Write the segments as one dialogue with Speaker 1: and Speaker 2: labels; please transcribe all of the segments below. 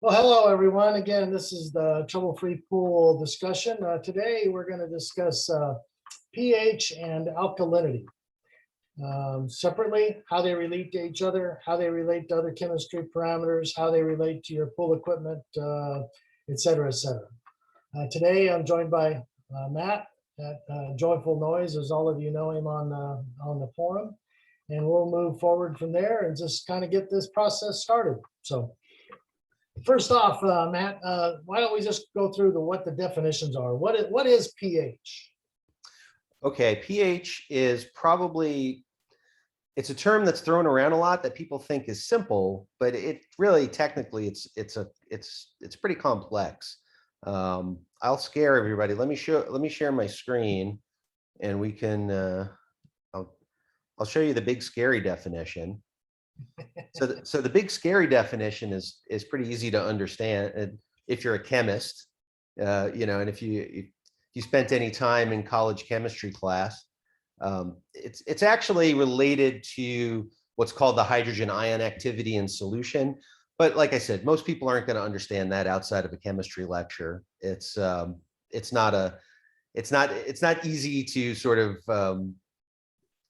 Speaker 1: Well, hello, everyone. Again, this is the trouble-free pool discussion. Today, we're going to discuss pH and alkalinity separately, how they relate to each other, how they relate to other chemistry parameters, how they relate to your pool equipment, et cetera, et cetera. Today, I'm joined by Matt at Joyful Noise, as all of you know him on the forum. And we'll move forward from there and just kind of get this process started. So first off, Matt, why don't we just go through what the definitions are? What is pH?
Speaker 2: Okay, pH is probably, it's a term that's thrown around a lot that people think is simple, but it really technically it's pretty complex. I'll scare everybody. Let me share my screen, and we can I'll show you the big scary definition. So the big scary definition is pretty easy to understand. And if you're a chemist, and if you spent any time in college chemistry class, it's actually related to what's called the hydrogen ion activity in solution. But like I said, most people aren't going to understand that outside of a chemistry lecture. It's not easy to sort of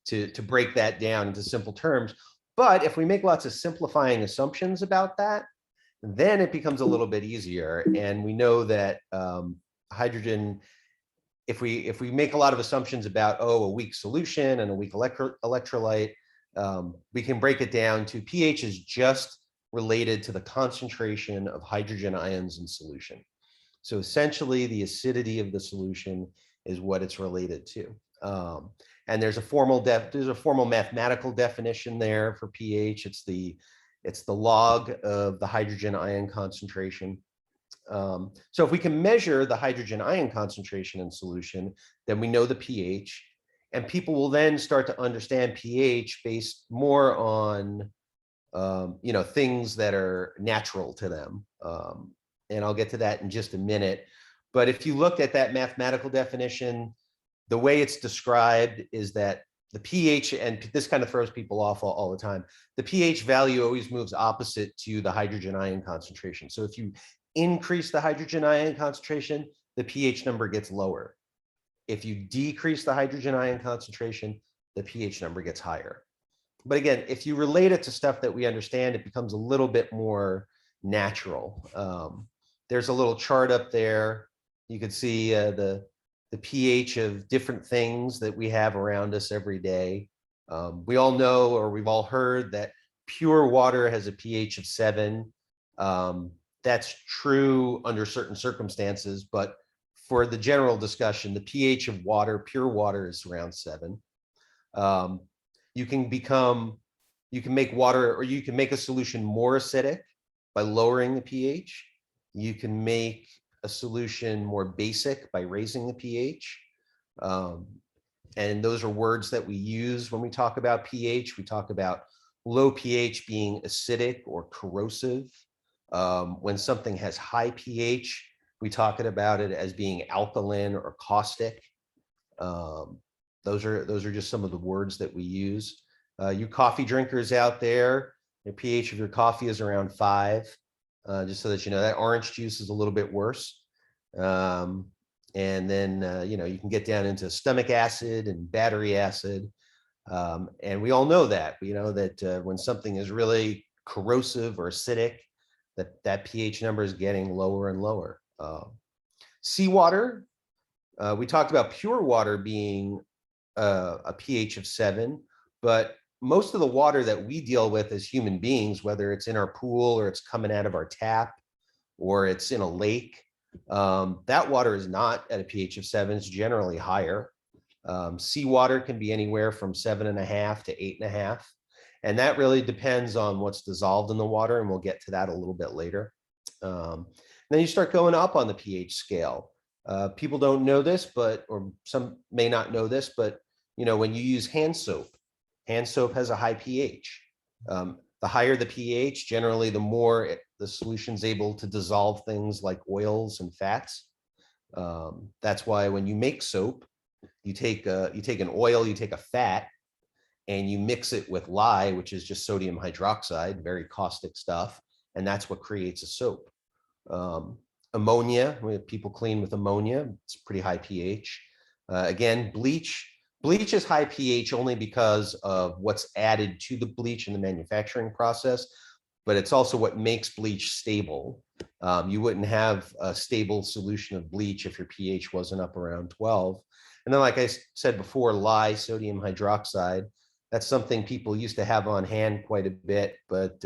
Speaker 2: to break that down into simple terms. But if we make lots of simplifying assumptions about that, then it becomes a little bit easier. And we know that hydrogen, if we make a lot of assumptions about, a weak solution and a weak electrolyte, we can break it down to pH is just related to the concentration of hydrogen ions in solution. So essentially, the acidity of the solution is what it's related to. And there's a formal mathematical definition there for pH. It's the log of the hydrogen ion concentration. So if we can measure the hydrogen ion concentration in solution, then we know the pH, and people will then start to understand pH based more on things that are natural to them. And I'll get to that in just a minute. But if you look at that mathematical definition, the way it's described is that the pH, and this kind of throws people off all the time, the pH value always moves opposite to the hydrogen ion concentration. So if you increase the hydrogen ion concentration, the pH number gets lower. If you decrease the hydrogen ion concentration, the pH number gets higher. But again, if you relate it to stuff that we understand, it becomes a little bit more natural. There's a little chart up there. You can see the pH of different things that we have around us every day. We all know, or we've all heard, that pure water has a pH of 7. That's true under certain circumstances, but for the general discussion, the pH of water, pure water, is around 7. You can make water, or you can make a solution more acidic by lowering the pH. You can make a solution more basic by raising the pH. And those are words that we use when we talk about pH. We talk about low pH being acidic or corrosive. When something has high pH, we talk about it as being alkaline or caustic. Those are just some of the words that we use. You coffee drinkers out there, the pH of your coffee is around 5. Just so that you know, that orange juice is a little bit worse. And then, you can get down into stomach acid and battery acid. And we all know that. We know that when something is really corrosive or acidic, that pH number is getting lower and lower. Seawater, we talked about pure water being a pH of 7, but most of the water that we deal with as human beings, whether it's in our pool or it's coming out of our tap or it's in a lake, that water is not at a pH of 7. It's generally higher. Seawater can be anywhere from 7.5 to 8.5. And that really depends on what's dissolved in the water, and we'll get to that a little bit later. Then you start going up on the pH scale. People don't know this, or some may not know this, but when you use hand soap has a high pH. The higher the pH, generally, the more the solution's able to dissolve things like oils and fats. That's why when you make soap, you take an oil, you take a fat, and you mix it with lye, which is just sodium hydroxide, very caustic stuff, and that's what creates a soap. Ammonia, when people clean with ammonia, it's pretty high pH. Again, bleach is high pH only because of what's added to the bleach in the manufacturing process, but it's also what makes bleach stable. You wouldn't have a stable solution of bleach if your pH wasn't up around 12. And then, like I said before, lye, sodium hydroxide, that's something people used to have on hand quite a bit, but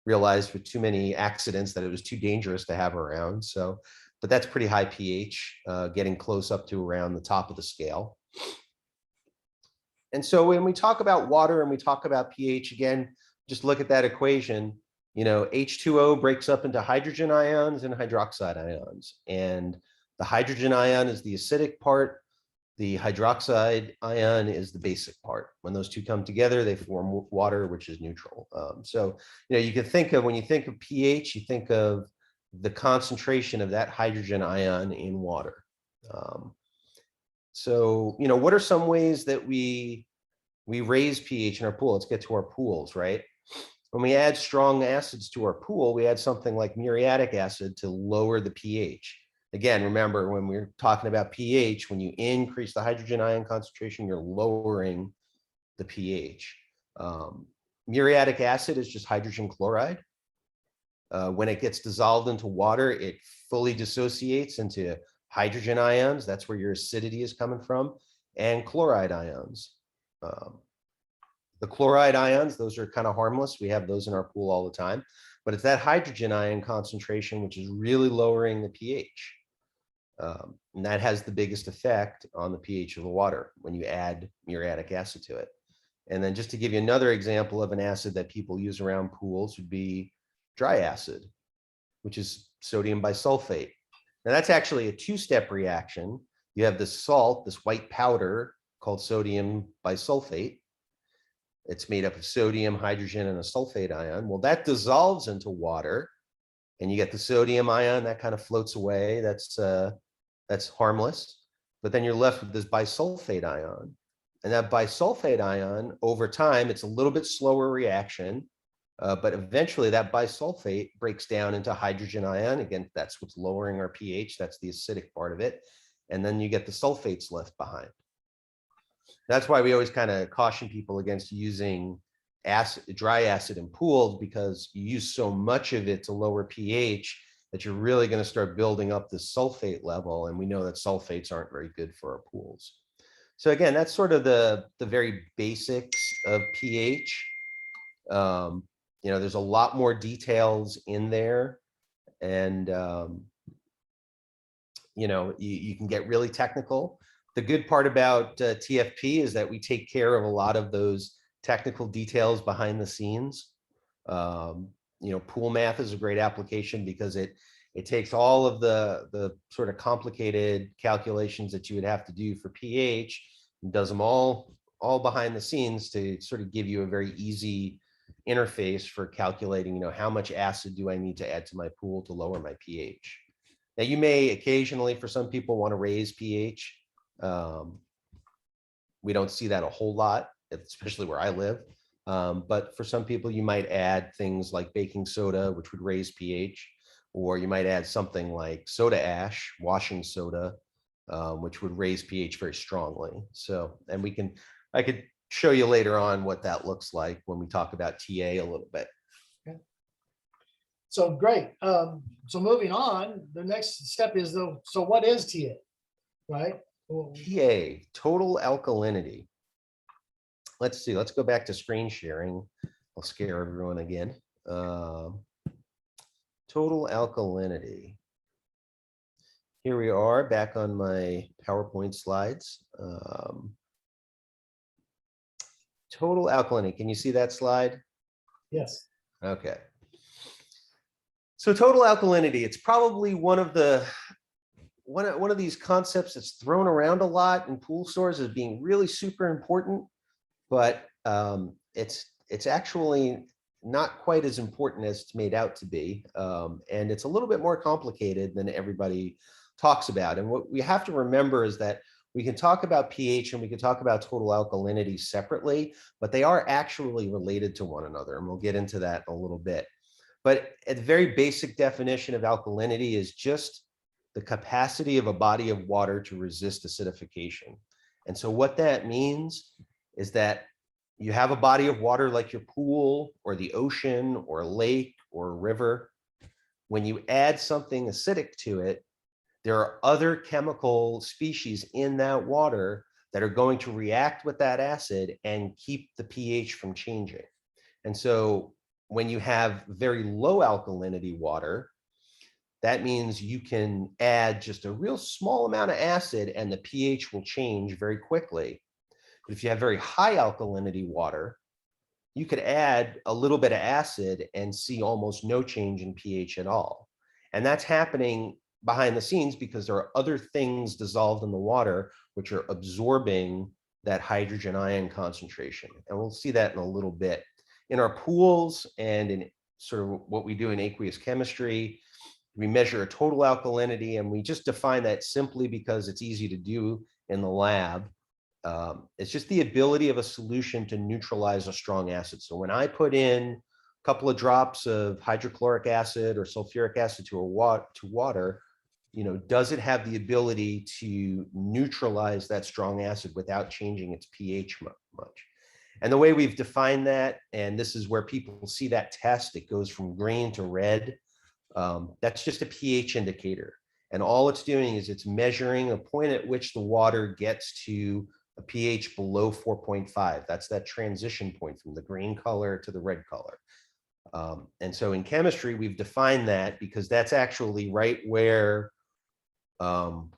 Speaker 2: realized with too many accidents that it was too dangerous to have around. So, but that's pretty high pH, getting close up to around the top of the scale. And so when we talk about water and we talk about pH, again, just look at that equation. You know, H2O breaks up into hydrogen ions and hydroxide ions. And the hydrogen ion is the acidic part. The hydroxide ion is the basic part. When those two come together, they form water, which is neutral. So, you know, you can think of, when you think of pH, you think of the concentration of that hydrogen ion in water. So, you know, what are some ways that we raise pH in our pool? Let's get to our pools, right? When we add strong acids to our pool, we add something like muriatic acid to lower the pH. Again, remember, when we're talking about pH, when you increase the hydrogen ion concentration, you're lowering the pH. Muriatic acid is just hydrogen chloride. When it gets dissolved into water, it fully dissociates into hydrogen ions. That's where your acidity is coming from, and chloride ions. The chloride ions, those are kind of harmless. We have those in our pool all the time, but it's that hydrogen ion concentration which is really lowering the pH. And that has the biggest effect on the pH of the water when you add muriatic acid to it. And then just to give you another example of an acid that people use around pools would be dry acid, which is sodium bisulfate. Now that's actually a two-step reaction. You have this salt, this white powder called sodium bisulfate. It's made up of sodium, hydrogen, and a sulfate ion. Well, that dissolves into water, and you get the sodium ion that kind of floats away. That's harmless. But then you're left with this bisulfate ion. And that bisulfate ion, over time, it's a little bit slower reaction, but eventually that bisulfate breaks down into hydrogen ion. Again, that's what's lowering our pH. That's the acidic part of it. And then you get the sulfates left behind. That's why we always kind of caution people against using dry acid in pools, because you use so much of it to lower pH that you're really going to start building up the sulfate level. And we know that sulfates aren't very good for our pools. So again, that's sort of the very basics of pH. You know, there's a lot more details in there, and you know, you can get really technical. The good part about TFP is that we take care of a lot of those technical details behind the scenes. You know, pool math is a great application because it takes all of the sort of complicated calculations that you would have to do for pH and does them all behind the scenes to sort of give you a very easy interface for calculating, you know, how much acid do I need to add to my pool to lower my pH. Now, you may occasionally, for some people, want to raise pH. We don't see that a whole lot, especially where I live. But for some people, you might add things like baking soda, which would raise pH, or you might add something like soda ash, washing soda, which would raise pH very strongly. So, and I could show you later on what that looks like when we talk about TA a little bit.
Speaker 1: Okay. So great. So moving on, the next step is though, so what is TA, right?
Speaker 2: TA, total alkalinity. Let's see, let's go back to screen sharing. I'll scare everyone again. Total alkalinity. Here we are back on my PowerPoint slides. Total alkalinity, can you see that slide?
Speaker 1: Yes.
Speaker 2: Okay. So total alkalinity, it's probably one of these concepts that's thrown around a lot in pool stores as being really super important, but it's actually not quite as important as it's made out to be. And it's a little bit more complicated than everybody talks about. And what we have to remember is that we can talk about pH and we can talk about total alkalinity separately, but they are actually related to one another. And we'll get into that in a little bit. But a very basic definition of alkalinity is just the capacity of a body of water to resist acidification. And so what that means is that you have a body of water like your pool or the ocean or a lake or a river. When you add something acidic to it, there are other chemical species in that water that are going to react with that acid and keep the pH from changing. And so when you have very low alkalinity water, that means you can add just a real small amount of acid and the pH will change very quickly. But if you have very high alkalinity water, you could add a little bit of acid and see almost no change in pH at all. And that's happening behind the scenes because there are other things dissolved in the water which are absorbing that hydrogen ion concentration. And we'll see that in a little bit. In our pools and in sort of what we do in aqueous chemistry, we measure a total alkalinity, and we just define that simply because it's easy to do in the lab. It's just the ability of a solution to neutralize a strong acid. So when I put in a couple of drops of hydrochloric acid or sulfuric acid to water, does it have the ability to neutralize that strong acid without changing its pH much? And the way we've defined that, and this is where people see that test, it goes from green to red. That's just a pH indicator. And all it's doing is it's measuring a point at which the water gets to a pH below 4.5. That's that transition point from the green color to the red color. And so in chemistry, we've defined that because that's actually right where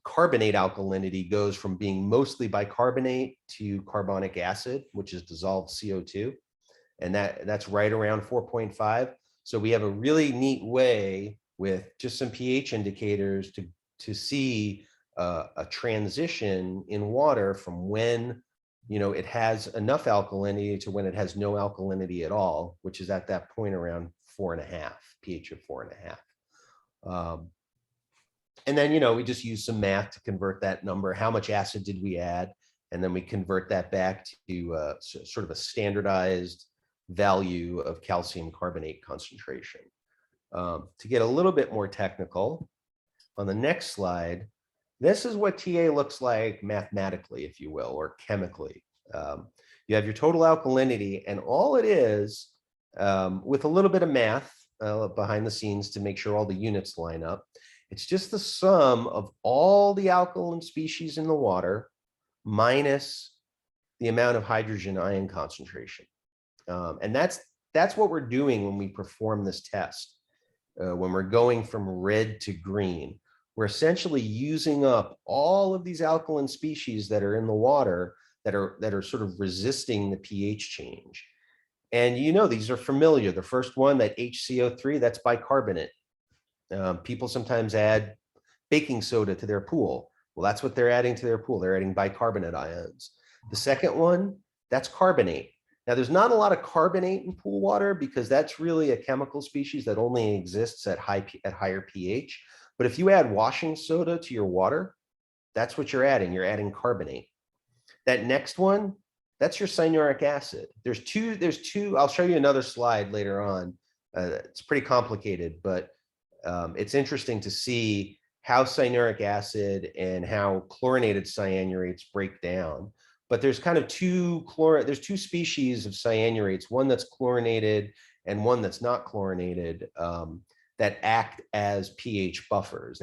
Speaker 2: carbonate alkalinity goes from being mostly bicarbonate to carbonic acid, which is dissolved CO2. And that's right around 4.5. So we have a really neat way with just some pH indicators to see a transition in water from when it has enough alkalinity to when it has no alkalinity at all, which is at that point around 4.5, pH of 4.5. And then we just use some math to convert that number. How much acid did we add? And then we convert that back to sort of a standardized value of calcium carbonate concentration. To get a little bit more technical, on the next slide, this is what TA looks like mathematically, if you will, or chemically. You have your total alkalinity, and all it is, with a little bit of math behind the scenes to make sure all the units line up, it's just the sum of all the alkaline species in the water minus the amount of hydrogen ion concentration. And that's what we're doing when we perform this test. When we're going from red to green, we're essentially using up all of these alkaline species that are in the water that are sort of resisting the pH change. And these are familiar. The first one, that HCO3, that's bicarbonate. People sometimes add baking soda to their pool. Well, that's what they're adding to their pool. They're adding bicarbonate ions. The second one, that's carbonate. Now, there's not a lot of carbonate in pool water because that's really a chemical species that only exists at higher pH. But if you add washing soda to your water, that's what you're adding. You're adding carbonate. That next one, that's your cyanuric acid. There's two. I'll show you another slide later on. It's pretty complicated, but it's interesting to see how cyanuric acid and how chlorinated cyanurates break down. But there's kind of there's two species of cyanurates, one that's chlorinated and one that's not chlorinated, that act as pH buffers.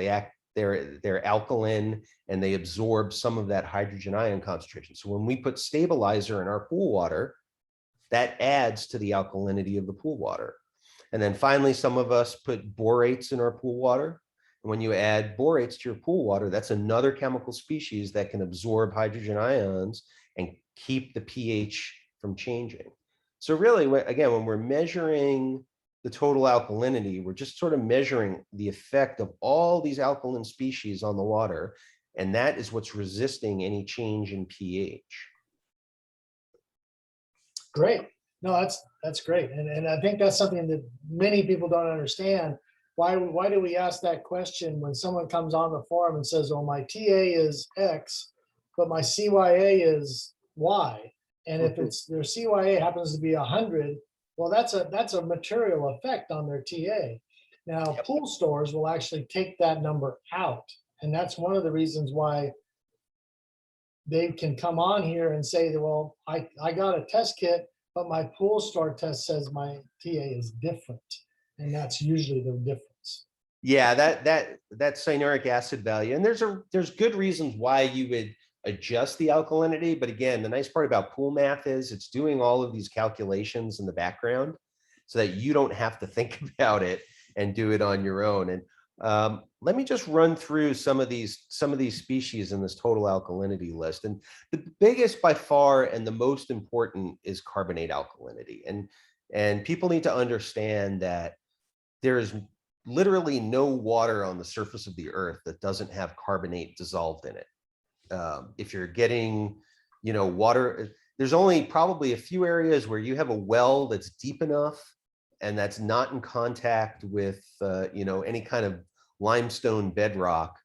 Speaker 2: They're alkaline and they absorb some of that hydrogen ion concentration. So when we put stabilizer in our pool water, that adds to the alkalinity of the pool water. And then finally, some of us put borates in our pool water. And when you add borates to your pool water, that's another chemical species that can absorb hydrogen ions and keep the pH from changing. So really, again, when we're measuring the total alkalinity, we're just sort of measuring the effect of all these alkaline species on the water. And that is what's resisting any change in pH.
Speaker 1: Great. No, that's great. And I think that's something that many people don't understand. Why do we ask that question when someone comes on the forum and says, "Oh, my TA is X, but my CYA is Y." And if it's their CYA happens to be 100, Well, that's a material effect on their TA. Now,
Speaker 2: Yep.
Speaker 1: pool stores will actually take that number out. And that's one of the reasons why they can come on here and say that, well, I got a test kit, but my pool store test says my TA is different. And that's usually the difference.
Speaker 2: Yeah, that cyanuric acid value, and there's good reasons why you would adjust the alkalinity. But again, the nice part about pool math is it's doing all of these calculations in the background so that you don't have to think about it and do it on your own. And let me just run through some of these species in this total alkalinity list. And the biggest by far and the most important is carbonate alkalinity. And people need to understand that there is literally no water on the surface of the earth that doesn't have carbonate dissolved in it. If you're getting, water, there's only probably a few areas where you have a well that's deep enough and that's not in contact with, any kind of limestone bedrock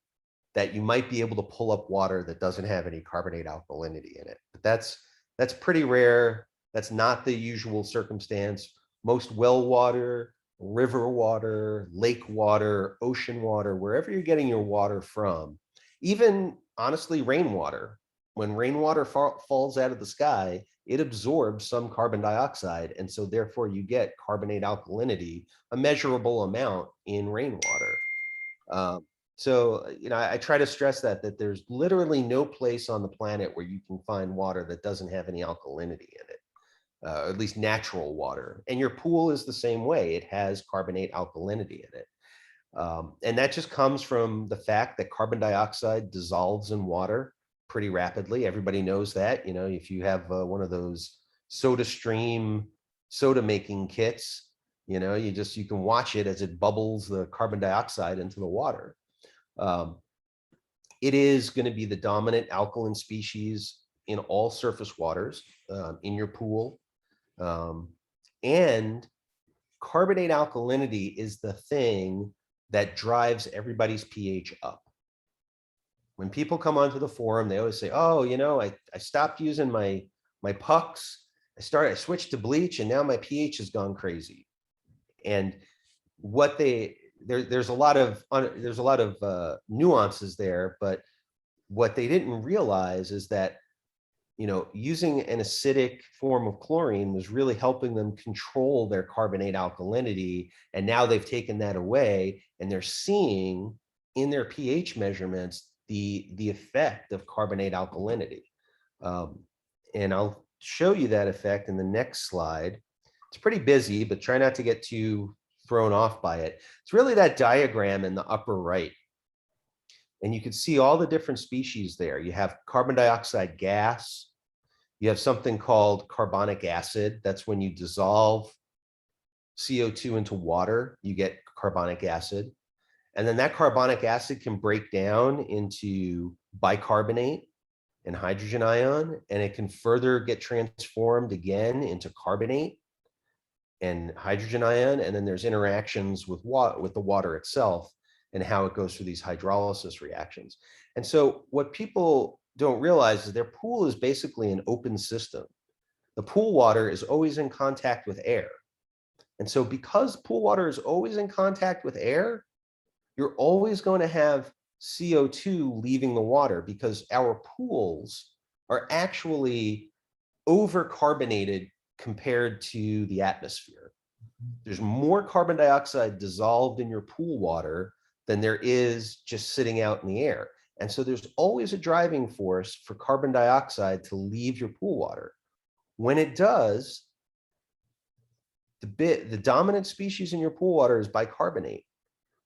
Speaker 2: that you might be able to pull up water that doesn't have any carbonate alkalinity in it. But that's pretty rare. That's not the usual circumstance. Most well water, river water, lake water, ocean water, wherever you're getting your water from, even honestly, rainwater, when rainwater falls out of the sky, it absorbs some carbon dioxide. And so therefore you get carbonate alkalinity, a measurable amount in rainwater. I try to stress that there's literally no place on the planet where you can find water that doesn't have any alkalinity in it. At least natural water. And your pool is the same way. It has carbonate alkalinity in it. And that just comes from the fact that carbon dioxide dissolves in water pretty rapidly. Everybody knows that. If you have one of those soda stream soda making kits, you can watch it as it bubbles the carbon dioxide into the water. It is going to be the dominant alkaline species in all surface waters in your pool. And carbonate alkalinity is the thing that drives everybody's pH up. When people come onto the forum, they always say, oh, I stopped using my pucks. I switched to bleach and now my pH has gone crazy. And there's a lot of nuances there, but what they didn't realize is that using an acidic form of chlorine was really helping them control their carbonate alkalinity. And now they've taken that away and they're seeing in their pH measurements the effect of carbonate alkalinity. And I'll show you that effect in the next slide. It's pretty busy, but try not to get too thrown off by it. It's really that diagram in the upper right. And you can see all the different species there. You have carbon dioxide gas. You have something called carbonic acid. That's when you dissolve CO2 into water, you get carbonic acid. And then that carbonic acid can break down into bicarbonate and hydrogen ion, and it can further get transformed again into carbonate and hydrogen ion. And then there's interactions with the water itself and how it goes through these hydrolysis reactions. And so what people don't realize is their pool is basically an open system. The pool water is always in contact with air. And so because pool water is always in contact with air, you're always going to have CO2 leaving the water because our pools are actually overcarbonated compared to the atmosphere. There's more carbon dioxide dissolved in your pool water than there is just sitting out in the air. And so there's always a driving force for carbon dioxide to leave your pool water. When it does, the dominant species in your pool water is bicarbonate.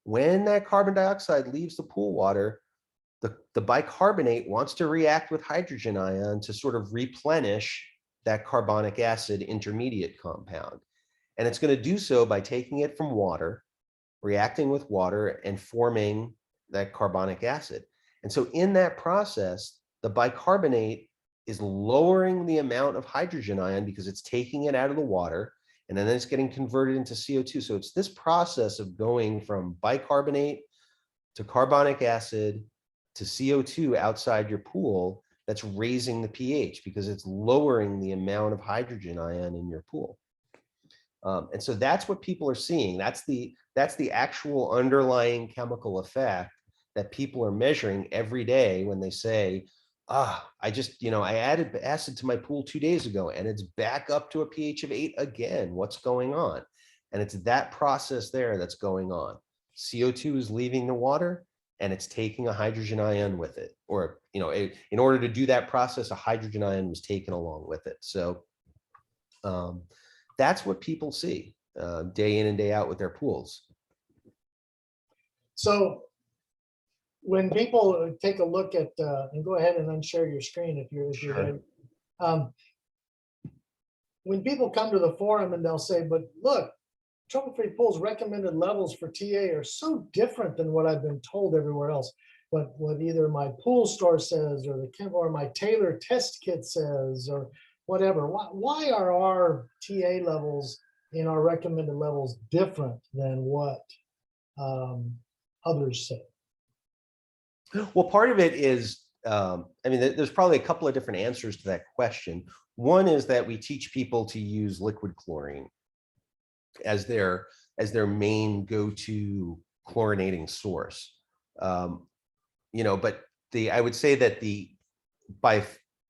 Speaker 2: When that carbon dioxide leaves the pool water, the bicarbonate wants to react with hydrogen ion to sort of replenish that carbonic acid intermediate compound. And it's going to do so by taking it from water, reacting with water, and forming that carbonic acid. And so in that process, the bicarbonate is lowering the amount of hydrogen ion because it's taking it out of the water, and then it's getting converted into CO2. So it's this process of going from bicarbonate to carbonic acid to CO2 outside your pool that's raising the pH because it's lowering the amount of hydrogen ion in your pool. And so that's what people are seeing. That's the actual underlying chemical effect that people are measuring every day when they say, I added acid to my pool 2 days ago and it's back up to a pH of 8 again. What's going on? And it's that process there that's going on. CO2 is leaving the water and it's taking a hydrogen ion with it. Or, in order to do that process, a hydrogen ion was taken along with it. So that's what people see day in and day out with their pools.
Speaker 1: So when people take a look at, and go ahead and unshare your screen if you're
Speaker 2: Sure.
Speaker 1: ready. When people come to the forum and they'll say, but look, trouble-free pools recommended levels for TA are so different than what I've been told everywhere else. What either my pool store says or my Taylor test kit says or whatever. Why are our TA levels in our recommended levels different than what others say?
Speaker 2: Well, part of it is, there's probably a couple of different answers to that question. One is that we teach people to use liquid chlorine as their main go-to chlorinating source. But I would say that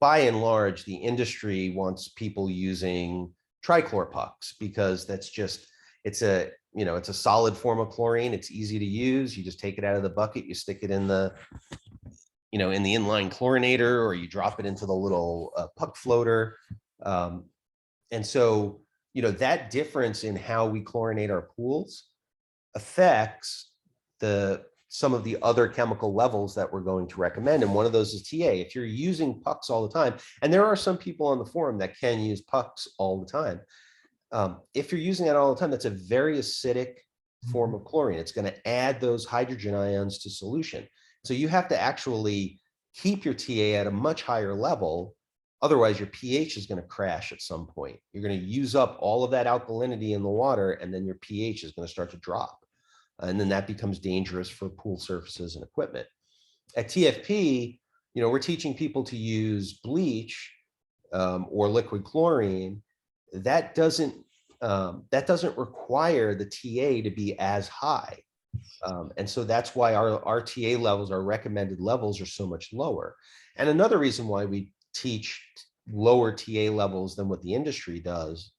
Speaker 2: by and large, the industry wants people using trichlor pucks because that's just, it's a solid form of chlorine. It's easy to use. You just take it out of the bucket, you stick it in the inline chlorinator, or you drop it into the little puck floater. And so, that difference in how we chlorinate our pools affects some of the other chemical levels that we're going to recommend. And one of those is TA. If you're using pucks all the time, and there are some people on the forum that can use pucks all the time. If you're using it all the time, that's a very acidic form of chlorine. It's going to add those hydrogen ions to solution. So you have to actually keep your TA at a much higher level. Otherwise, your pH is going to crash at some point. You're going to use up all of that alkalinity in the water, and then your pH is going to start to drop. And then that becomes dangerous for pool surfaces and equipment. At TFP, we're teaching people to use bleach or liquid chlorine. That doesn't require the TA to be as high. And so that's why our TA levels, our recommended levels, are so much lower. And another reason why we teach lower TA levels than what the industry does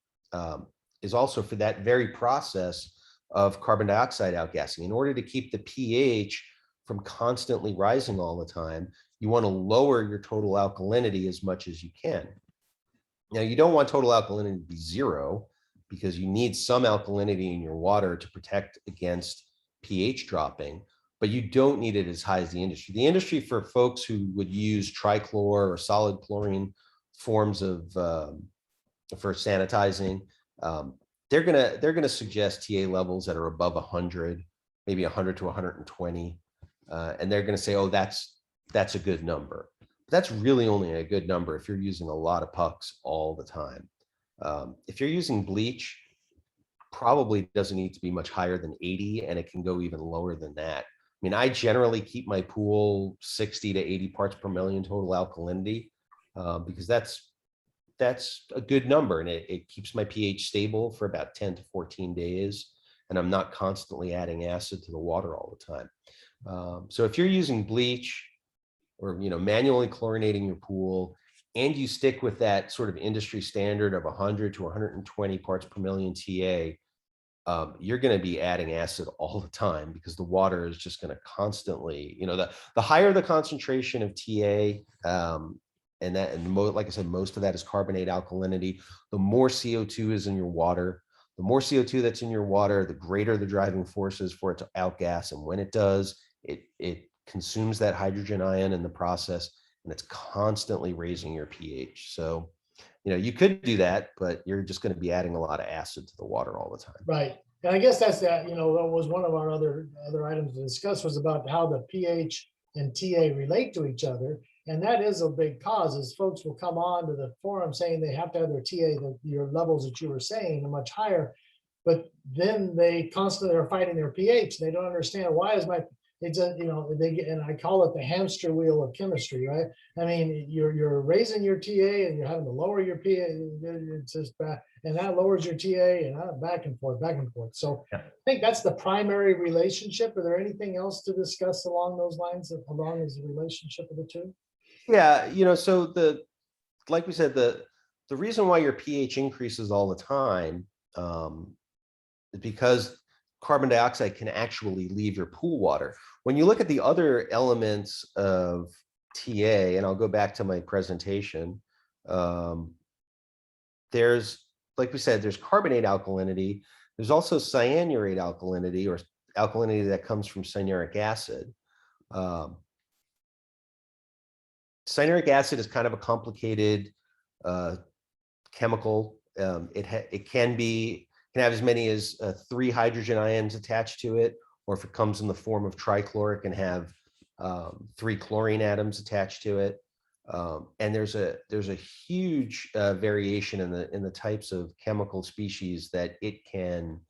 Speaker 2: is also for that very process of carbon dioxide outgassing. In order to keep the pH from constantly rising all the time, you want to lower your total alkalinity as much as you can. Now, you don't want total alkalinity to be 0 because you need some alkalinity in your water to protect against pH dropping, but you don't need it as high as the industry. The industry, for folks who would use trichlor or solid chlorine forms of for sanitizing, they're gonna suggest TA levels that are above 100, maybe 100 to 120, and they're gonna say, oh, that's a good number. But that's really only a good number if you're using a lot of pucks all the time. If you're using bleach, probably doesn't need to be much higher than 80, and it can go even lower than that. I mean, I generally keep my pool 60 to 80 parts per million total alkalinity because that's a good number, and it keeps my pH stable for about 10 to 14 days, and I'm not constantly adding acid to the water all the time. So if you're using bleach or manually chlorinating your pool, and you stick with that sort of industry standard of 100 to 120 parts per million TA, you're going to be adding acid all the time because the water is just going to constantly, the higher the concentration of TA, like I said, most of that is carbonate alkalinity, the more CO2 is in your water. The more CO2 that's in your water, the greater the driving force is for it to outgas. And when it does, it consumes that hydrogen ion in the process, and it's constantly raising your pH. So, you could do that, but you're just going to be adding a lot of acid to the water all the time.
Speaker 1: Right. And I guess that's that, that was one of our other items to discuss, was about how the pH and TA relate to each other. And that is a big cause, is folks will come on to the forum saying they have to have their TA, your levels that you were saying, are much higher, but then they constantly are fighting their pH. They don't understand, why is my It's a, you know, they get, and I call it the hamster wheel of chemistry, right? I mean, you're raising your TA and you're having to lower your PA. It's just back, and that lowers your TA and back and forth, back and forth. So
Speaker 2: Yeah.
Speaker 1: I think that's the primary relationship. Are there anything else to discuss along those lines, along as the relationship of the two?
Speaker 2: Yeah, so like we said, the reason why your pH increases all the time is because carbon dioxide can actually leave your pool water. When you look at the other elements of TA, and I'll go back to my presentation, there's, like we said, there's carbonate alkalinity. There's also cyanurate alkalinity, or alkalinity that comes from cyanuric acid. Cyanuric acid is kind of a complicated chemical. It can have as many as 3 hydrogen ions attached to it, or if it comes in the form of trichlor, it can have 3 chlorine atoms attached to it. And there's a huge variation in the types of chemical species that it can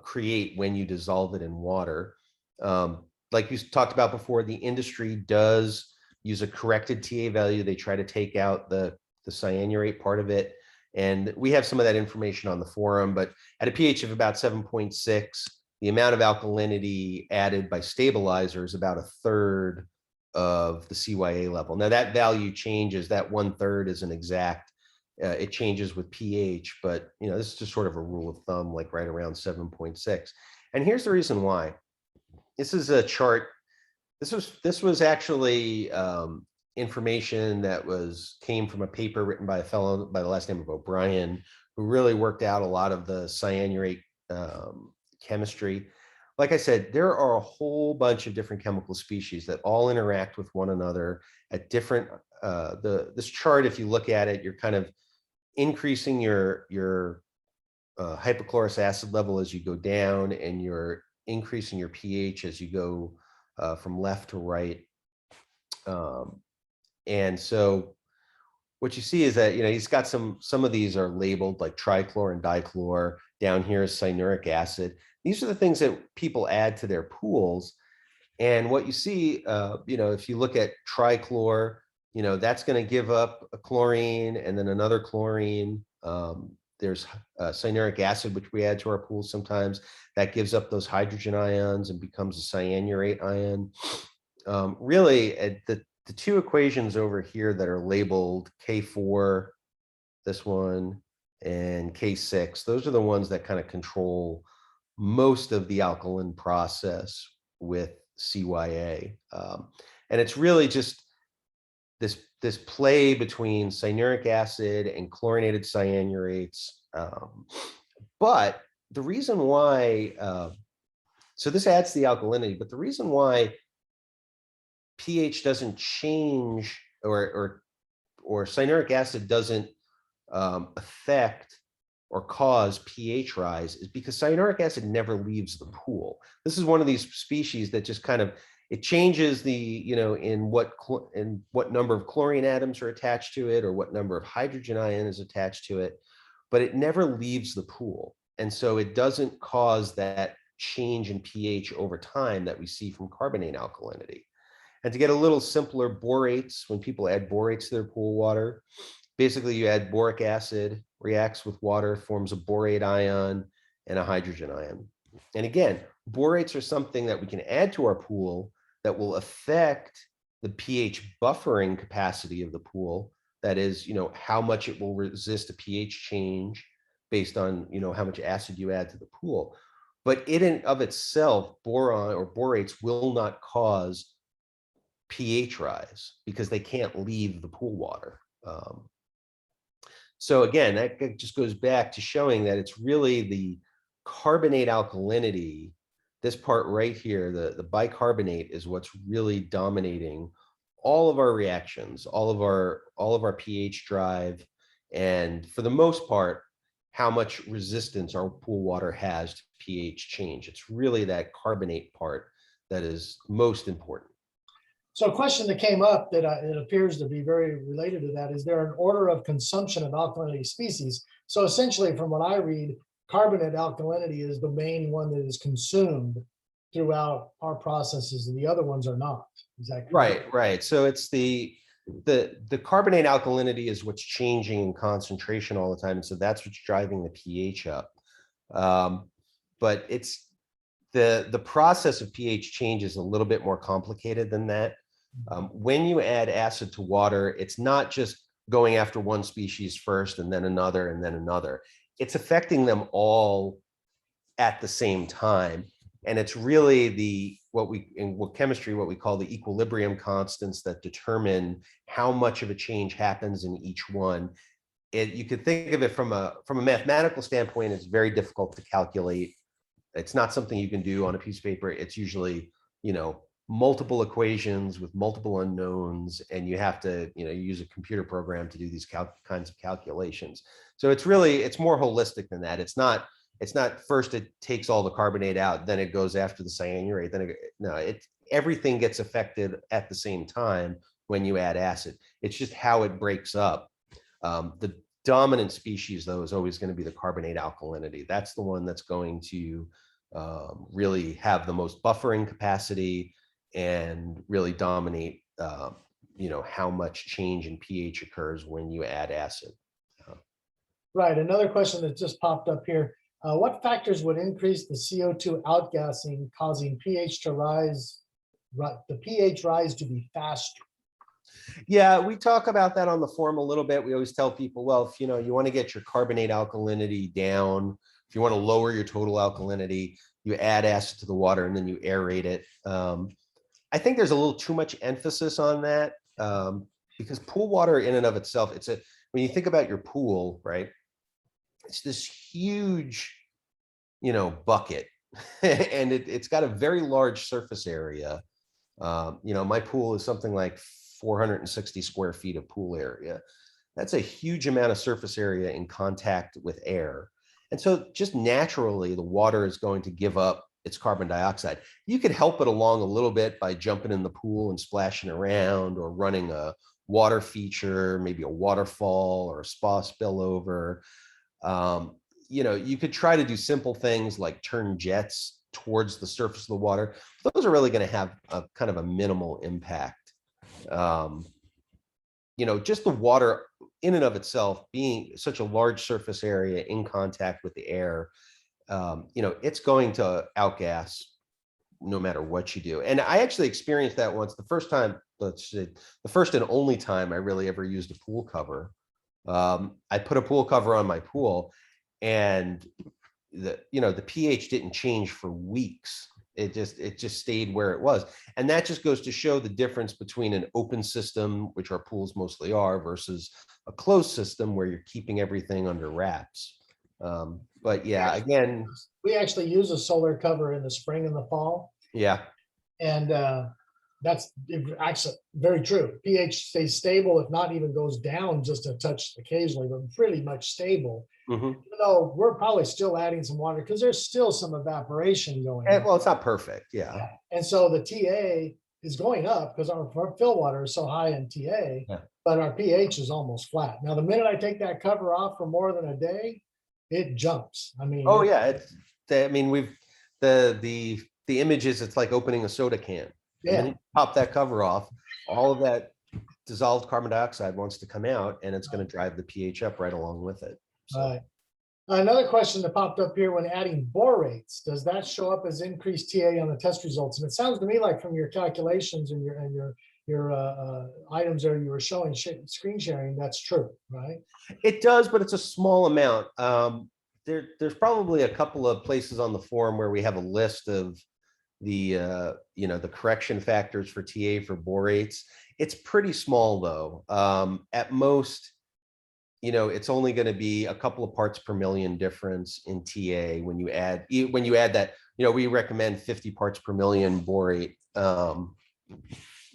Speaker 2: create when you dissolve it in water. Like you talked about before, the industry does use a corrected TA value. They try to take out the cyanurate part of it. And we have some of that information on the forum, but at a pH of about 7.6, the amount of alkalinity added by stabilizer is about 1/3 of the CYA level. Now that value changes, that 1/3 isn't exact. It changes with pH, but this is just sort of a rule of thumb, like right around 7.6. And here's the reason why. This is a chart. This was actually information that came from a paper written by a fellow by the last name of O'Brien, who really worked out a lot of the cyanurate chemistry. Like I said, there are a whole bunch of different chemical species that all interact with one another at different. This chart, if you look at it, you're kind of increasing your hypochlorous acid level as you go down, and you're increasing your pH as you go from left to right. And so what you see is that, he's got some of these are labeled like trichlor and dichlor. Down here is cyanuric acid. These are the things that people add to their pools. And what you see, if you look at trichlor, that's going to give up a chlorine and then another chlorine. There's cyanuric acid, which we add to our pools sometimes, that gives up those hydrogen ions and becomes a cyanurate ion. Really, the 2 equations over here that are labeled K4, this one, and K6, those are the ones that kind of control most of the alkaline process with CYA. And it's really just this play between cyanuric acid and chlorinated cyanurates. But the reason why, so this adds to the alkalinity, but the reason why pH doesn't change, or cyanuric acid doesn't affect or cause pH rise, is because cyanuric acid never leaves the pool. This is one of these species that just kind of, it changes the, in what number of chlorine atoms are attached to it, or what number of hydrogen ion is attached to it, but it never leaves the pool. And so it doesn't cause that change in pH over time that we see from carbonate alkalinity. And to get a little simpler, borates, when people add borates to their pool water, basically you add boric acid, reacts with water, forms a borate ion and a hydrogen ion. And again, borates are something that we can add to our pool that will affect the pH buffering capacity of the pool. That is, how much it will resist a pH change based on, how much acid you add to the pool. But in and of itself, boron or borates will not cause pH rise because they can't leave the pool water. So again, that just goes back to showing that it's really the carbonate alkalinity, this part right here, the bicarbonate, is what's really dominating all of our reactions, all of our pH drive, and for the most part, how much resistance our pool water has to pH change. It's really that carbonate part that is most important.
Speaker 1: So a question that came up that it appears to be very related to that, is there an order of consumption of alkalinity species? So essentially, from what I read, carbonate alkalinity is the main one that is consumed throughout our processes and the other ones are not. Is that correct?
Speaker 2: Right, right. So it's the carbonate alkalinity is what's changing in concentration all the time. And so that's what's driving the pH up. But it's the process of pH change is a little bit more complicated than that. When you add acid to water, it's not just going after one species first and then another and then another. It's affecting them all at the same time. And it's really what we call the equilibrium constants that determine how much of a change happens in each one. You could think of it from a mathematical standpoint, it's very difficult to calculate. It's not something you can do on a piece of paper. It's usually, multiple equations with multiple unknowns, and you have to, use a computer program to do these kinds of calculations. So it's more holistic than that. It's not first it takes all the carbonate out, then it goes after the cyanurate, everything gets affected at the same time when you add acid. It's just how it breaks up. The dominant species, though, is always going to be the carbonate alkalinity. That's the one that's going to really have the most buffering capacity and really dominate, how much change in pH occurs when you add acid.
Speaker 1: Right. Another question that just popped up here. What factors would increase the CO2 outgassing, causing pH to rise, the pH rise to be faster?
Speaker 2: Yeah, we talk about that on the forum a little bit. We always tell people, well, if you want to get your carbonate alkalinity down, if you want to lower your total alkalinity, you add acid to the water and then you aerate it. I think there's a little too much emphasis on that because pool water in and of itself, when you think about your pool, right? It's this huge, bucket and it's got a very large surface area. My pool is something like 460 square feet of pool area. That's a huge amount of surface area in contact with air. And so just naturally, the water is going to give up its carbon dioxide. You could help it along a little bit by jumping in the pool and splashing around or running a water feature, maybe a waterfall or a spa spillover. You could try to do simple things like turn jets towards the surface of the water. Those are really going to have a kind of a minimal impact. Just the water in and of itself being such a large surface area in contact with the air, it's going to outgas no matter what you do. And I actually experienced that once. The first and only time I really ever used a pool cover. I put a pool cover on my pool and the pH didn't change for weeks. It just stayed where it was. And that just goes to show the difference between an open system, which our pools mostly are, versus a closed system where you're keeping everything under wraps. But yeah, again,
Speaker 1: we actually use a solar cover in the spring and the fall.
Speaker 2: Yeah.
Speaker 1: And that's actually very true. pH stays stable, if not even goes down just a touch occasionally, but pretty much stable.
Speaker 2: Mm-hmm.
Speaker 1: Even though we're probably still adding some water because there's still some evaporation going on.
Speaker 2: Well, it's not perfect. Yeah.
Speaker 1: And so the TA is going up because our fill water is so high in TA, but our pH is almost flat. Now, the minute I take that cover off for more than a day, it jumps. I mean,
Speaker 2: oh yeah. The image is, it's like opening a soda can.
Speaker 1: Yeah.
Speaker 2: And then you pop that cover off, all of that dissolved carbon dioxide wants to come out, and it's going to drive the pH up right along with it. So.
Speaker 1: Right. Another question that popped up here: when adding borates, does that show up as increased TA on the test results? And it sounds to me like from your calculations and your items there you were showing screen sharing, that's true, right?
Speaker 2: It does, but it's a small amount. There's probably a couple of places on the forum where we have a list of the correction factors for TA for borates. It's pretty small though. At most, it's only going to be a couple of parts per million difference in TA when you add that. We recommend 50 parts per million borate.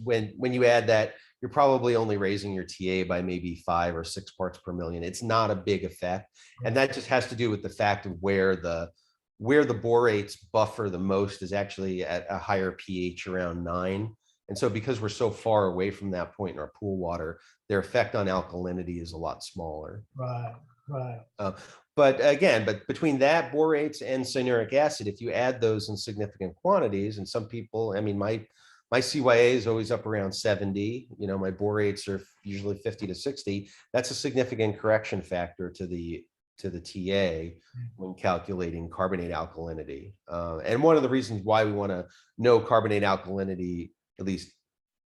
Speaker 2: When you add that, you're probably only raising your TA by maybe 5 or 6 parts per million. It's not a big effect, and that just has to do with the fact of where the borates buffer the most is actually at a higher pH around 9. And so because we're so far away from that point in our pool water, their effect on alkalinity is a lot smaller.
Speaker 1: Right.
Speaker 2: But again, but between that, borates and cyanuric acid, if you add those in significant quantities, and some people, I mean, my CYA is always up around 70. My borates are usually 50 to 60. That's a significant correction factor to the TA when calculating carbonate alkalinity. And one of the reasons why we want to know carbonate alkalinity, at least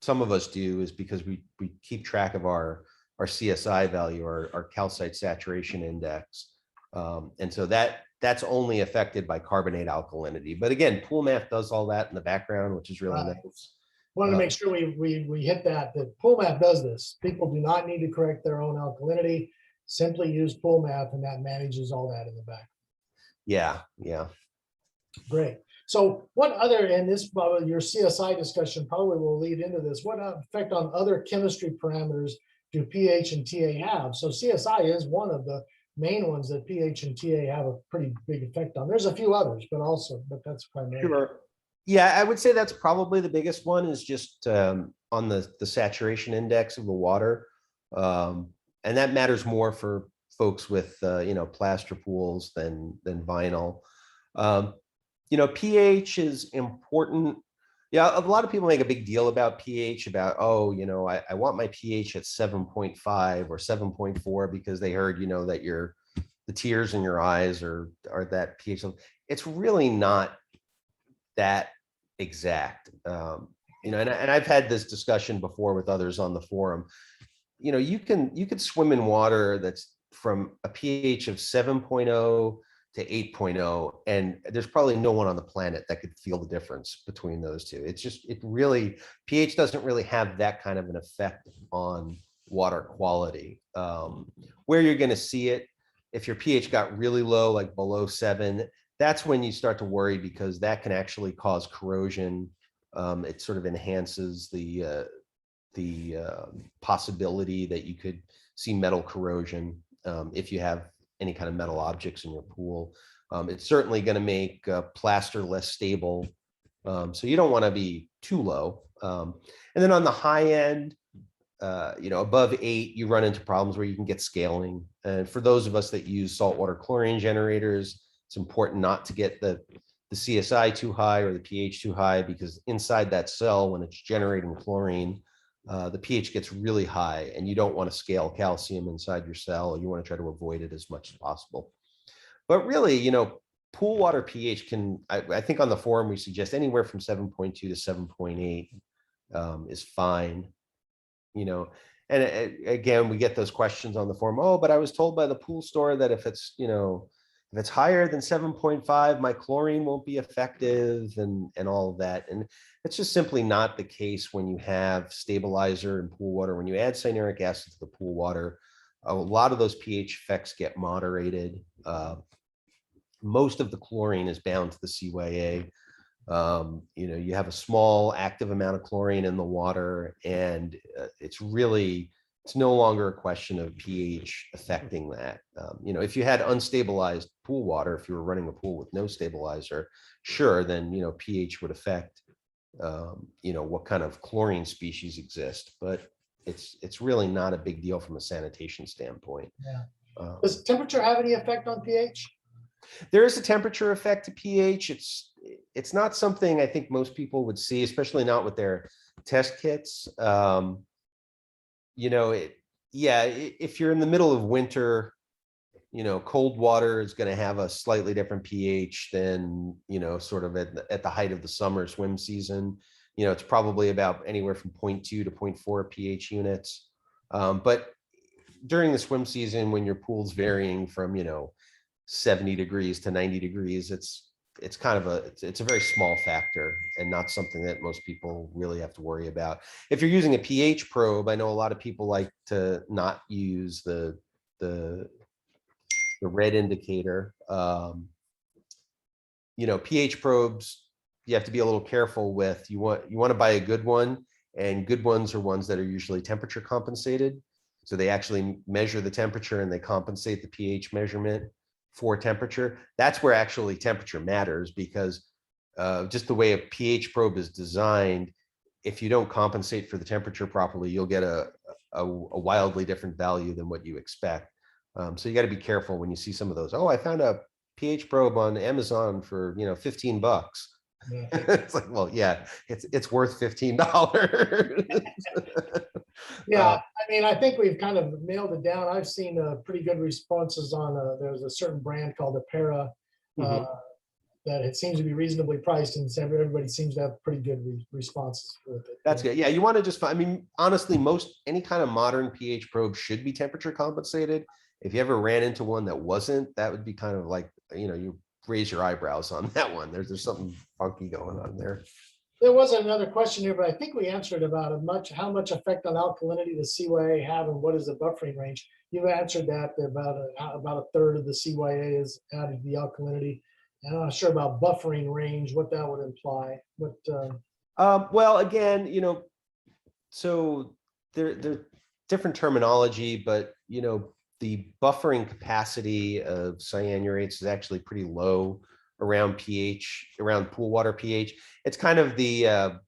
Speaker 2: some of us do, is because we keep track of our CSI value, our calcite saturation index. And so that's only affected by carbonate alkalinity. But again, pool math does all that in the background, which is really nice.
Speaker 1: Wanted to make sure we hit that pool math does this. People do not need to correct their own alkalinity. Simply use pool math, and that manages all that in the back.
Speaker 2: Yeah.
Speaker 1: Great. So what other, and this, your CSI discussion probably will lead into this, what effect on other chemistry parameters do pH and TA have? So CSI is one of the main ones that pH and TA have a pretty big effect on. There's a few others, but that's primarily.
Speaker 2: Sure. Yeah, I would say that's probably the biggest one, is just on the saturation index of the water. And that matters more for folks with plaster pools than vinyl. pH is important. Yeah, a lot of people make a big deal about pH, about, I want my pH at 7.5 or 7.4 because they heard, that the tears in your eyes are that pH. It's really not that exact. And I've had this discussion before with others on the forum. You could swim in water that's from a pH of 7.0 to 8.0, and there's probably no one on the planet that could feel the difference between those two. pH doesn't really have that kind of an effect on water quality. Where you're going to see it, if your pH got really low, like below 7, that's when you start to worry, because that can actually cause corrosion. It sort of enhances the possibility that you could see metal corrosion if you have any kind of metal objects in your pool. It's certainly going to make plaster less stable. So you don't want to be too low. And then on the high end, above 8, you run into problems where you can get scaling. And for those of us that use saltwater chlorine generators, it's important not to get the CSI too high or the pH too high, because inside that cell, when it's generating chlorine, the pH gets really high, and you don't want to scale calcium inside your cell. You want to try to avoid it as much as possible. But really, pool water pH I think on the forum, we suggest anywhere from 7.2 to 7.8 is fine. And again, we get those questions on the forum. Oh, but I was told by the pool store that if it's higher than 7.5, my chlorine won't be effective, and all of that. And it's just simply not the case when you have stabilizer in pool water. When you add cyanuric acid to the pool water, a lot of those pH effects get moderated. Most of the chlorine is bound to the CYA. You have a small active amount of chlorine in the water, and it's no longer a question of pH affecting that. If you had unstabilized pool water, if you were running a pool with no stabilizer, sure, then, pH would affect, what kind of chlorine species exist, but it's really not a big deal from a sanitation standpoint.
Speaker 1: Yeah. Does temperature have any effect on pH?
Speaker 2: There is a temperature effect to pH. It's not something I think most people would see, especially not with their test kits. If you're in the middle of winter, cold water is going to have a slightly different pH than, sort of at the height of the summer swim season. It's probably about anywhere from 0.2 to 0.4 pH units. But during the swim season, when your pool's varying from, 70 degrees to 90 degrees, it's a very small factor, and not something that most people really have to worry about. If you're using a pH probe, I know a lot of people like to not use the red indicator. pH probes, you have to be a little careful with. You want to buy a good one, and good ones are ones that are usually temperature compensated. So they actually measure the temperature and they compensate the pH measurement for temperature. That's where actually temperature matters, because just the way a pH probe is designed, if you don't compensate for the temperature properly, you'll get a wildly different value than what you expect. So you got to be careful when you see some of those. Oh, I found a pH probe on Amazon for, $15.
Speaker 1: Yeah.
Speaker 2: It's like, well, yeah, it's worth $15.
Speaker 1: Yeah, I mean, I think we've kind of nailed it down. I've seen pretty good responses on, there's a certain brand called Apera
Speaker 2: Mhm.
Speaker 1: that it seems to be reasonably priced, and everybody seems to have pretty good responses with it.
Speaker 2: That's good. Yeah, you want to just, I mean, honestly, any kind of modern pH probe should be temperature compensated. If you ever ran into one that wasn't, that would be kind of like, you raise your eyebrows on that one. There's something funky going on there.
Speaker 1: There was another question here, but I think we answered about how much effect on alkalinity does CYA have, and what is the buffering range? You've answered that about a third of the CYA is added to the alkalinity. And I'm not sure about buffering range, what that would imply. But
Speaker 2: Well, again, so they're different terminology, but the buffering capacity of cyanurates is actually pretty low around around pool water pH. It's kind of you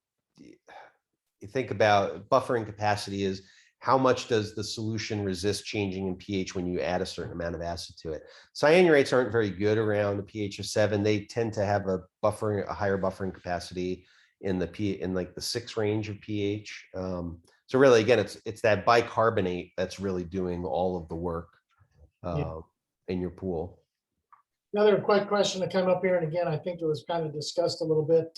Speaker 2: think about buffering capacity is how much does the solution resist changing in pH when you add a certain amount of acid to it. Cyanurates aren't very good around a pH of 7. They tend to have a higher buffering capacity in like the 6 range of pH. So really, again, it's that bicarbonate that's really doing all of the work
Speaker 1: yeah.
Speaker 2: In your pool.
Speaker 1: Another quick question that came up here, and again, I think it was kind of discussed a little bit.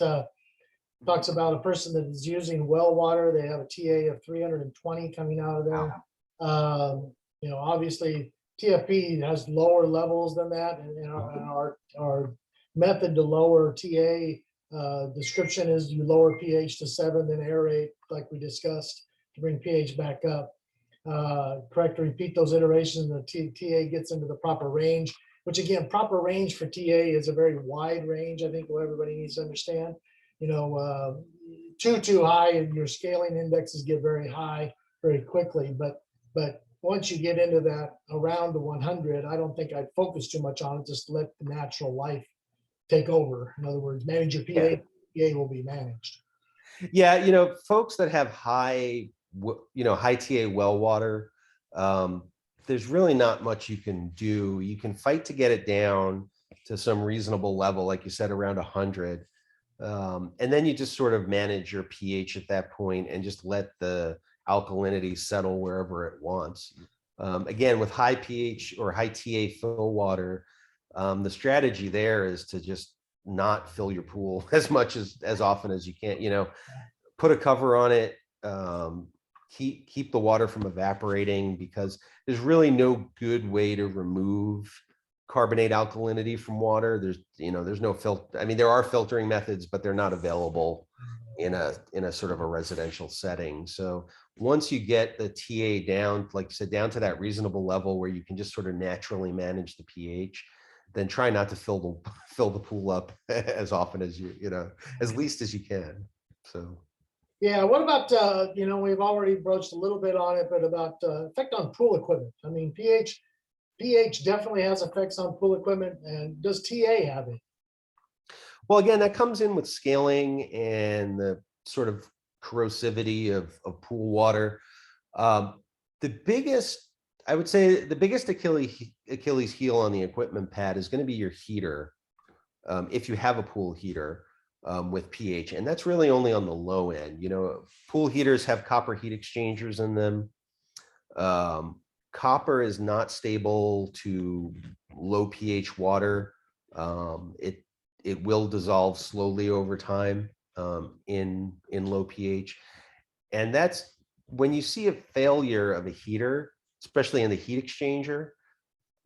Speaker 1: Talks about a person that is using well water. They have a TA of 320 coming out of there. Obviously TFP has lower levels than that, and our method to lower TA description is you lower pH to 7, then aerate, like we discussed, to bring pH back up. Correct to repeat those iterations, and the TA gets into the proper range, which again, proper range for TA is a very wide range. I think what everybody needs to understand. Too high, and your scaling indexes get very high very quickly. But once you get into that around the 100, I don't think I'd focus too much on it. Just let the natural life take over. In other words, manage your pH.
Speaker 2: Yeah.
Speaker 1: TA will be managed.
Speaker 2: Yeah, folks that have high TA well water, there's really not much you can do. You can fight to get it down to some reasonable level, like you said, around 100. And then you just sort of manage your pH at that point and just let the alkalinity settle wherever it wants. Again, with high pH or high TA fill water, the strategy there is to just not fill your pool as much as often as you can. Put a cover on it. Keep the water from evaporating, because there's really no good way to remove carbonate alkalinity from water. There's no filter. I mean, there are filtering methods, but they're not available in a sort of a residential setting. So once you get the TA down, like you said, down to that reasonable level where you can just sort of naturally manage the pH, then try not to fill the pool up as often as as least as you can. So.
Speaker 1: Yeah, what about, we've already broached a little bit on it, but about effect on pool equipment. I mean, pH definitely has effects on pool equipment, and does TA have it?
Speaker 2: Well, again, that comes in with scaling and the sort of corrosivity of pool water. I would say the biggest Achilles heel on the equipment pad is going to be your heater. If you have a pool heater with pH, and that's really only on the low end. Pool heaters have copper heat exchangers in them. Copper is not stable to low pH water. It will dissolve slowly over time in low pH. And that's when you see a failure of a heater, especially in the heat exchanger,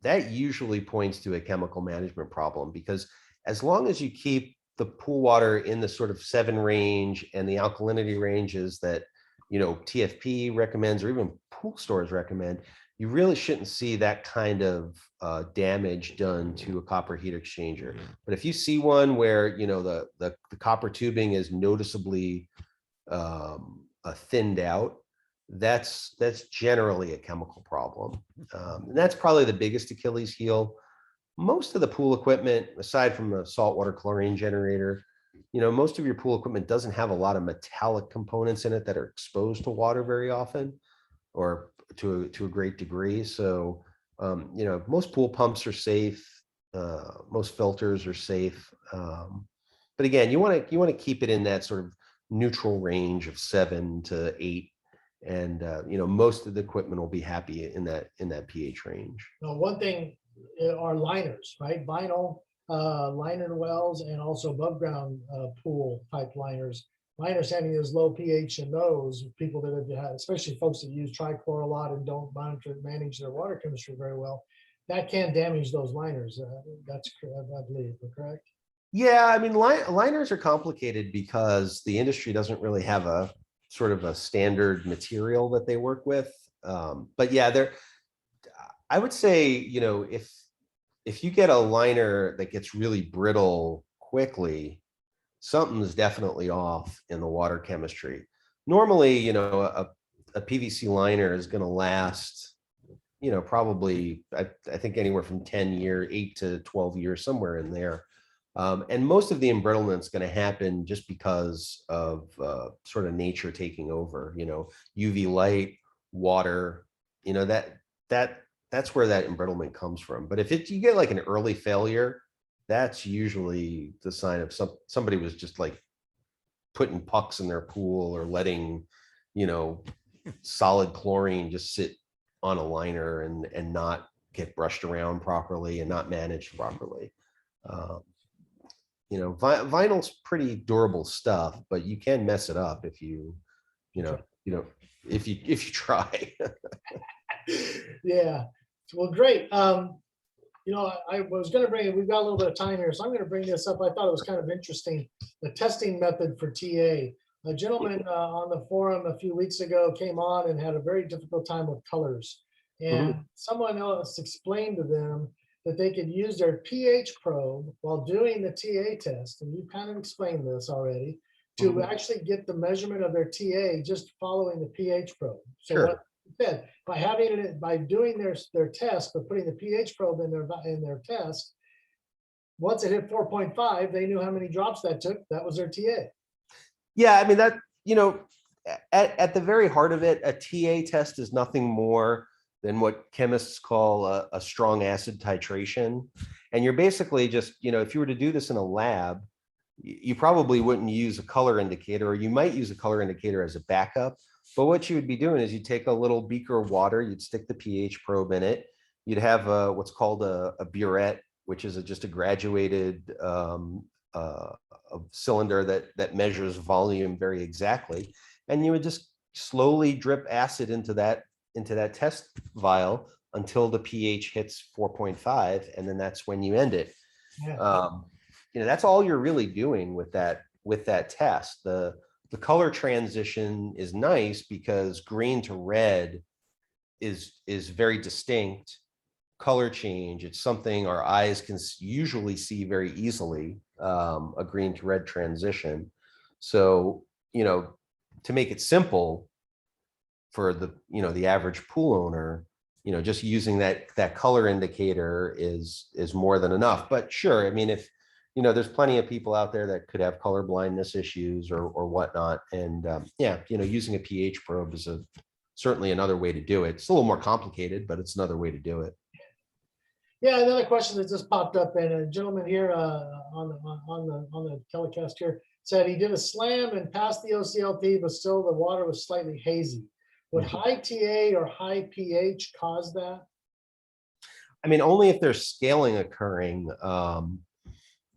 Speaker 2: that usually points to a chemical management problem, because as long as you keep the pool water in the sort of 7 range and the alkalinity ranges that TFP recommends, or even pool stores recommend, you really shouldn't see that kind of damage done to a copper heat exchanger. But if you see one where the copper tubing is noticeably thinned out, that's generally a chemical problem. And that's probably the biggest Achilles heel. Most of the pool equipment, aside from the saltwater chlorine generator, most of your pool equipment doesn't have a lot of metallic components in it that are exposed to water very often, or to a great degree. So Most pool pumps are safe. Most filters are safe. But again, you want to keep it in that sort of neutral range of 7 to 8. And, most of the equipment will be happy in that pH range.
Speaker 1: Now, one thing are liners, right? Vinyl liner wells and also above ground pool type liners. My understanding is low pH in those people that have had, especially folks that use trichlor a lot and don't manage their water chemistry very well, that can damage those liners. That's I believe, correct?
Speaker 2: Yeah, I mean, liners are complicated because the industry doesn't really have a sort of a standard material that they work with. But yeah, I would say, if you get a liner that gets really brittle quickly, something's definitely off in the water chemistry. Normally, a PVC liner is going to last, probably, I think anywhere from 10 years, 8 to 12 years, somewhere in there. And most of the embrittlement is going to happen just because of sort of nature taking over, UV light, water, that's where that embrittlement comes from. But if you get like an early failure, that's usually the sign of somebody was just like putting pucks in their pool or letting, solid chlorine just sit on a liner and not get brushed around properly and not managed properly. Vinyl's pretty durable stuff, but you can mess it up if if you try.
Speaker 1: Yeah. Well, great. I was going to bring it. We've got a little bit of time here, so I'm going to bring this up. I thought it was kind of interesting. The testing method for TA. A gentleman on the forum a few weeks ago came on and had a very difficult time with colors. And someone else explained to them that they could use their pH probe while doing the TA test. And you kind of explained this already, to actually get the measurement of their TA just following the pH probe. So
Speaker 2: Sure.
Speaker 1: what said, by doing their test, but putting the pH probe in their test, once it hit 4.5, they knew how many drops that took. That was their TA.
Speaker 2: Yeah, I mean that, at the very heart of it, a TA test is nothing more than what chemists call a strong acid titration. And you're basically just, if you were to do this in a lab, you probably wouldn't use a color indicator, or you might use a color indicator as a backup. But what you would be doing is you take a little beaker of water, you'd stick the pH probe in it. You'd have what's called a burette, which is just a graduated a cylinder that measures volume very exactly. And you would just slowly drip acid into that test vial until the pH hits 4.5. And then that's when you end it.
Speaker 1: Yeah.
Speaker 2: That's all you're really doing with that test. The color transition is nice because green to red is very distinct color change. It's something our eyes can usually see very easily, a green to red transition. So, to make it simple for the average pool owner, just using that color indicator is more than enough. But sure, I mean, if there's plenty of people out there that could have color blindness issues or whatnot. And using a pH probe is certainly another way to do it. It's a little more complicated, but it's another way to do it.
Speaker 1: Yeah, another question that just popped up, and a gentleman here on the telecast here said he did a slam and passed the OCLT, but still the water was slightly hazy. Would high TA or high pH cause that?
Speaker 2: I mean, only if there's scaling occurring.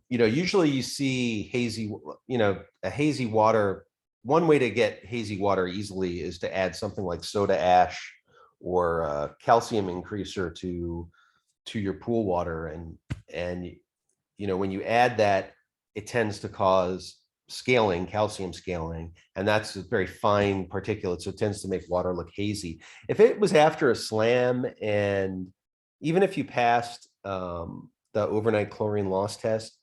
Speaker 2: Usually you see hazy, a hazy water. One way to get hazy water easily is to add something like soda ash or a calcium increaser to your pool water. And when you add that, it tends to cause scaling, calcium scaling, and that's a very fine particulate. So it tends to make water look hazy. If it was after a slam, and even if you passed the overnight chlorine loss test,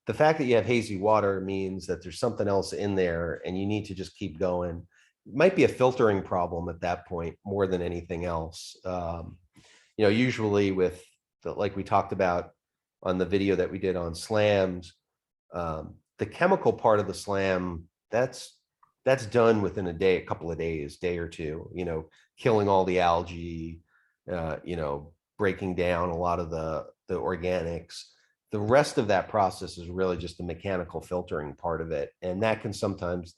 Speaker 2: the fact that you have hazy water means that there's something else in there and you need to just keep going. It might be a filtering problem at that point more than anything else. Usually with like we talked about on the video that we did on slams, the chemical part of the slam, that's done within a couple of days, day or two, killing all the algae, breaking down a lot of the organics. The rest of that process is really just the mechanical filtering part of it. And that's sometimes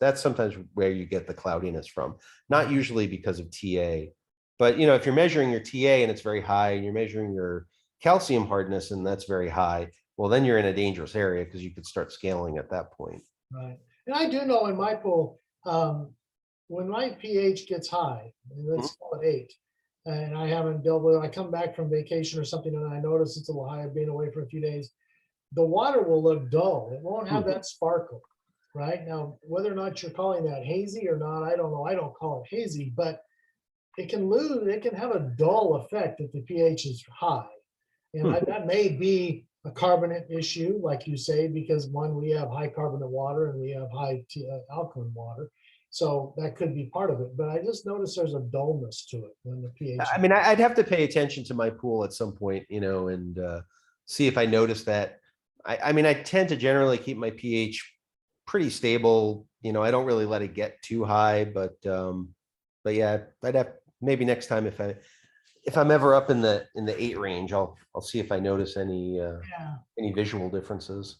Speaker 2: where you get the cloudiness from, not usually because of TA. But if you're measuring your TA and it's very high, and you're measuring your calcium hardness and that's very high, well, then you're in a dangerous area because you could start scaling at that point.
Speaker 1: Right. And I do know in my pool, when my pH gets high, let's call it 8, and I haven't dealt with it, I come back from vacation or something and I notice it's a little high, I've been away for a few days, the water will look dull. It won't have that sparkle, right? Now, whether or not you're calling that hazy or not, I don't know. I don't call it hazy, but it can have a dull effect if the pH is high. And that may be a carbonate issue, like you say, because one, we have high carbonate water and we have high alkaline water. So that could be part of it. But I just noticed there's a dullness to it when the pH.
Speaker 2: I mean, I'd have to pay attention to my pool at some point, and see if I notice that. I mean, I tend to generally keep my pH pretty stable. I don't really let it get too high, but yeah, I'd have maybe next time if I'm ever up in the 8 range, I'll see if I notice any visual differences.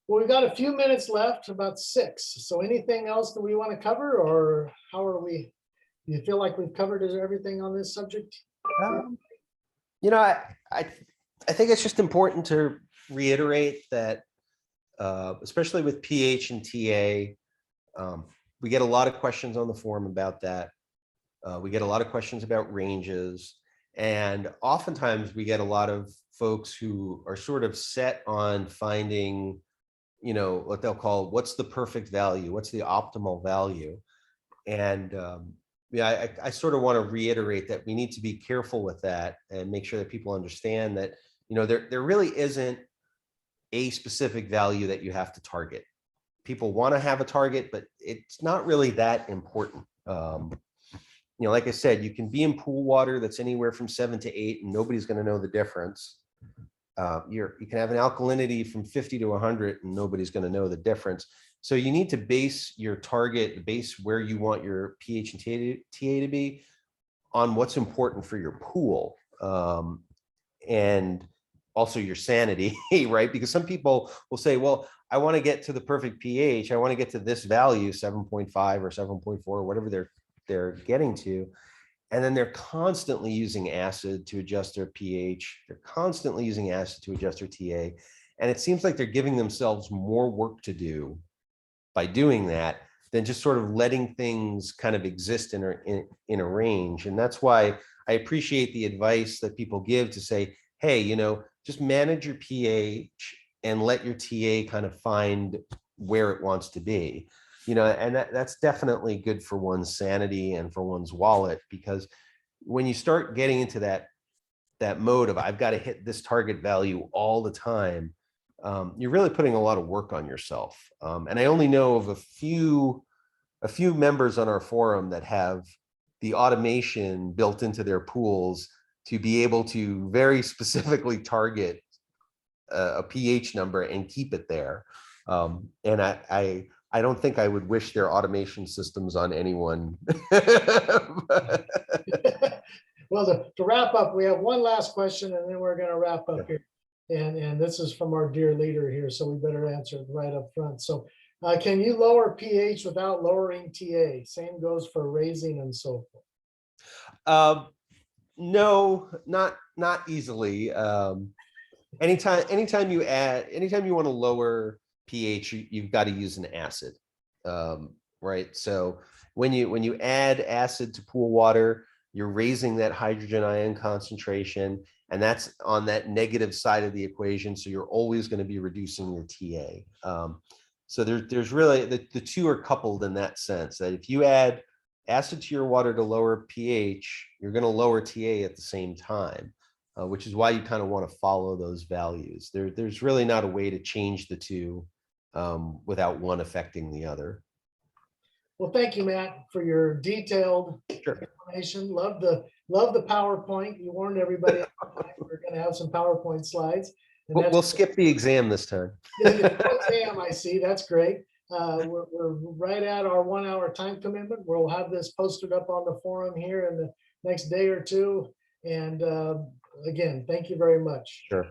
Speaker 1: Well, we've got a few minutes left, about 6. So anything else that we want to cover, or how are we? Do you feel like we've covered everything on this subject?
Speaker 2: I think it's just important to reiterate that, especially with pH and TA, we get a lot of questions on the forum about that. We get a lot of questions about ranges, and oftentimes we get a lot of folks who are sort of set on finding, what they'll call, what's the perfect value, what's the optimal value. And I sort of want to reiterate that we need to be careful with that and make sure that people understand that, there really isn't a specific value that you have to target. People want to have a target, but it's not really that important. Like I said, you can be in pool water that's anywhere from 7 to 8, and nobody's going to know the difference. You can have an alkalinity from 50 to 100, and nobody's going to know the difference. So you need to base your target, base where you want your pH and TA to be, on what's important for your pool, and also your sanity, right? Because some people will say, well, I want to get to the perfect pH. I want to get to this value, 7.5 or 7.4, whatever they're getting to. And then they're constantly using acid to adjust their pH. They're constantly using acid to adjust their TA. And it seems like they're giving themselves more work to do by doing that than just sort of letting things kind of exist in a range. And that's why I appreciate the advice that people give to say, hey, just manage your pH and let your TA kind of find where it wants to be. And that's definitely good for one's sanity and for one's wallet, because when you start getting into that mode of I've got to hit this target value all the time, you're really putting a lot of work on yourself. And I only know of a few members on our forum that have the automation built into their pools to be able to very specifically target a pH number and keep it there. And I don't think I would wish their automation systems on anyone.
Speaker 1: Well, to wrap up, we have one last question, and then we're going to wrap up here. And this is from our dear leader here, so we better answer it right up front. So can you lower pH without lowering TA? Same goes for raising and so forth.
Speaker 2: No, not easily. Anytime you want to lower pH, you've got to use an acid, right? So when you add acid to pool water, you're raising that hydrogen ion concentration, and that's on that negative side of the equation. So you're always going to be reducing your TA. So there's really the two are coupled in that sense, that if you add acid to your water to lower pH, you're going to lower TA at the same time, which is why you kind of want to follow those values. There's really not a way to change the two without one affecting the other.
Speaker 1: Well, thank you, Matt, for your detailed information. Love the PowerPoint. You warned everybody we're going to have some PowerPoint slides. And
Speaker 2: we'll skip the exam this time.
Speaker 1: Exam, I see. That's great. We're right at our 1 hour time commitment. We'll have this posted up on the forum here in the next day or two. And again, thank you very much.
Speaker 2: Sure.